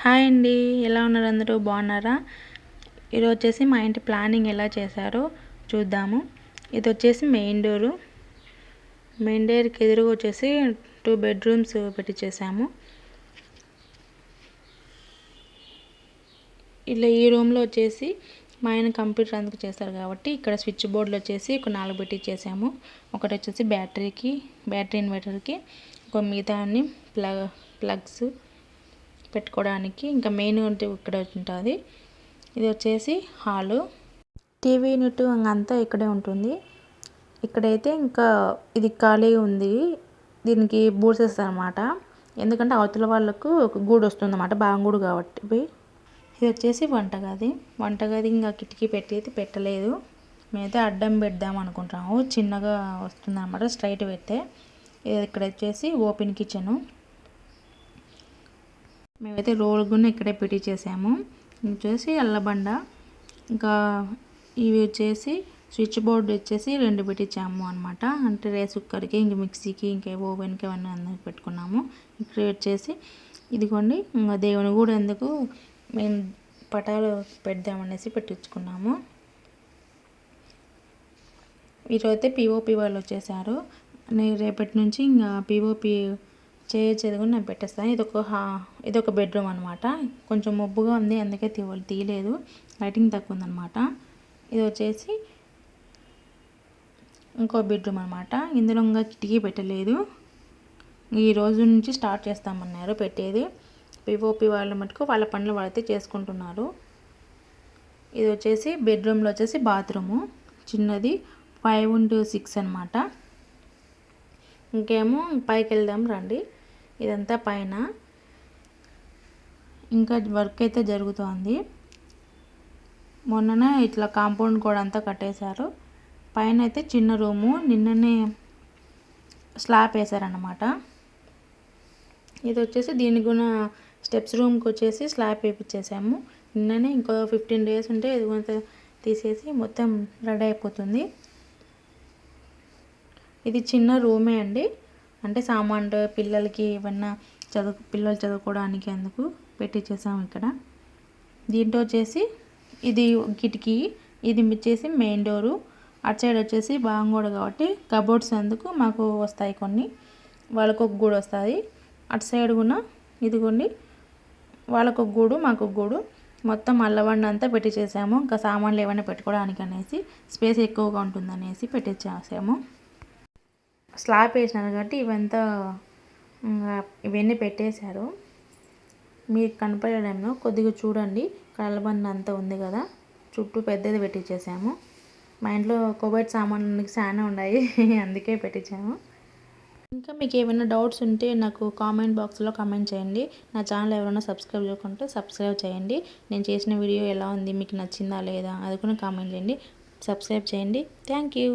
Hi అండి, ఎలా ఉన్నారు? అందరూ బాగున్నారా? ఈరోజు వచ్చేసి మా ఇంటి ప్లానింగ్ ఎలా చేశారో చూద్దాము. ఇది వచ్చేసి మెయిన్ డోర్కి ఎదురుగా వచ్చేసి 2 బెడ్రూమ్స్ పెట్టించేసాము. ఇలా ఈ రూమ్లో వచ్చేసి మా ఆయన కంప్యూటర్ అందుకు చేస్తారు కాబట్టి ఇక్కడ స్విచ్ బోర్డులు వచ్చేసి ఒక 4 పెట్టించేసాము. ఒకటి వచ్చేసి బ్యాటరీ ఇన్వర్టర్కి, ఒక మిగతా అన్ని ప్లగ్స్ పెట్టుకోవడానికి. ఇంకా మెయిన్ ఇక్కడ ఉంటుంది. ఇది వచ్చేసి హాలు, టీవీ యూనిట్ అంతా ఇక్కడే ఉంటుంది. ఇక్కడైతే ఇంకా ఇది ఖాళీగా ఉంది. దీనికి బూడ్సేస్తారు అనమాట, ఎందుకంటే అవతల వాళ్ళకు ఒక గూడు వస్తుంది అన్నమాట, బాంగూడు కాబట్టి. ఇది వచ్చేసి వంటగది ఇంకా కిటికీ పెట్టలేదు. మేమైతే అడ్డం పెడదాం అనుకుంటాము, చిన్నగా వస్తుంది అన్నమాట స్ట్రైట్ పెడితే. ఇది ఇక్కడ వచ్చేసి ఓపెన్ కిచెను. మేమైతే రోల్ కూడా ఇక్కడే పెట్టించేసాము. వచ్చేసి అల్లబండ, ఇంకా ఇవి వచ్చేసి స్విచ్ బోర్డు వచ్చేసి 2 పెట్టించాము అనమాట. అంటే రైస్ కుక్కర్కి, ఇంక మిక్సీకి, ఇంకా ఓవెన్కి అవన్నీ అందరికి పెట్టుకున్నాము. ఇక్కడ వచ్చేసి ఇదిగోండి దేవుని కూడా ఎందుకు మేము పటాలు పెడదామనేసి పెట్టించుకున్నాము. ఈరోజైతే పిఓపి వాళ్ళు వచ్చేసారు. రేపటి నుంచి ఇంకా పిఓపి చేయొచ్చేది కూడా నేను పెట్టేస్తాను. ఇదొక బెడ్రూమ్ అనమాట. కొంచెం మబ్బుగా ఉంది, అందుకే తీయలేదు, లైటింగ్ తక్కువ ఉందన్నమాట. ఇది వచ్చేసి ఇంకో బెడ్రూమ్ అనమాట. ఇందులో ఇంకా కిటికీ పెట్టలేదు. ఈ రోజు నుంచి స్టార్ట్ చేస్తామన్నారు పెట్టేది. పిఓపి వాళ్ళ మటుకు వాళ్ళ పనులు వాళ్ళైతే చేసుకుంటున్నారు. ఇది వచ్చేసి బెడ్రూమ్లో వచ్చేసి బాత్రూము చిన్నది, 5x6 అనమాట. ఇంకేమో పైకి వెళ్దాం రండి. ఇదంతా పైన ఇంకా వర్క్ అయితే జరుగుతోంది. మొన్ననే ఇట్లా కాంపౌండ్ కూడా అంతా కట్టేశారు. పైన అయితే చిన్న రూము నిన్ననే స్లాబ్ వేశారన్నమాట. ఇది వచ్చేసి దీని కూడా స్టెప్స్ రూమ్కి వచ్చేసి స్లాబ్ వేయించేసాము. నిన్ననే ఇంకో 15 days ఉంటే ఇది తీసేసి మొత్తం రెడీ అయిపోతుంది. ఇది చిన్న రూమే అండి, అంటే సామాన్లు పిల్లలకి ఏమన్నా పిల్లలు చదువుకోవడానికి అందుకు పెట్టించేసాము ఇక్కడ. దీంట్లో వచ్చేసి ఇది కిటికీ, ఇది వచ్చేసి మెయిన్ డోరు. అటు సైడ్ వచ్చేసి బాంగోడ కాబట్టి కబోర్డ్స్ అందుకు మాకు వస్తాయి కొన్ని, వాళ్ళకు ఒక గూడు వస్తుంది. అటు సైడ్ కూడా ఇదిగోండి వాళ్ళకు ఒక గూడు మాకు ఒక గూడు, మొత్తం అల్లబండ అంతా పెట్టించేసాము. ఇంకా సామాన్లు ఏమైనా పెట్టుకోవడానికి అనేసి స్పేస్ ఎక్కువగా ఉంటుందనేసి పెట్టించేసాము. స్లాబ్ వేసినారు కాబట్టి ఇవన్నీ పెట్టేశారు. మీకు కనపడే టైంలో కొద్దిగా చూడండి, కళ్ళబంద అంతా ఉంది కదా, చుట్టూ పెద్దది పెట్టించేసాము. మా ఇంట్లో కొబ్బరి సామాన్లు చాలా ఉన్నాయి, అందుకే పెట్టించాము. ఇంకా మీకు ఏమైనా డౌట్స్ ఉంటే నాకు కామెంట్ బాక్స్లో కామెంట్ చేయండి. నా ఛానల్ ఎవరైనా సబ్స్క్రైబ్ చేయకుంటే సబ్స్క్రైబ్ చేయండి. నేను చేసిన వీడియో ఎలా ఉంది, మీకు నచ్చిందా లేదా అది కూడా కామెంట్ చేయండి. సబ్స్క్రైబ్ చేయండి. Thank you.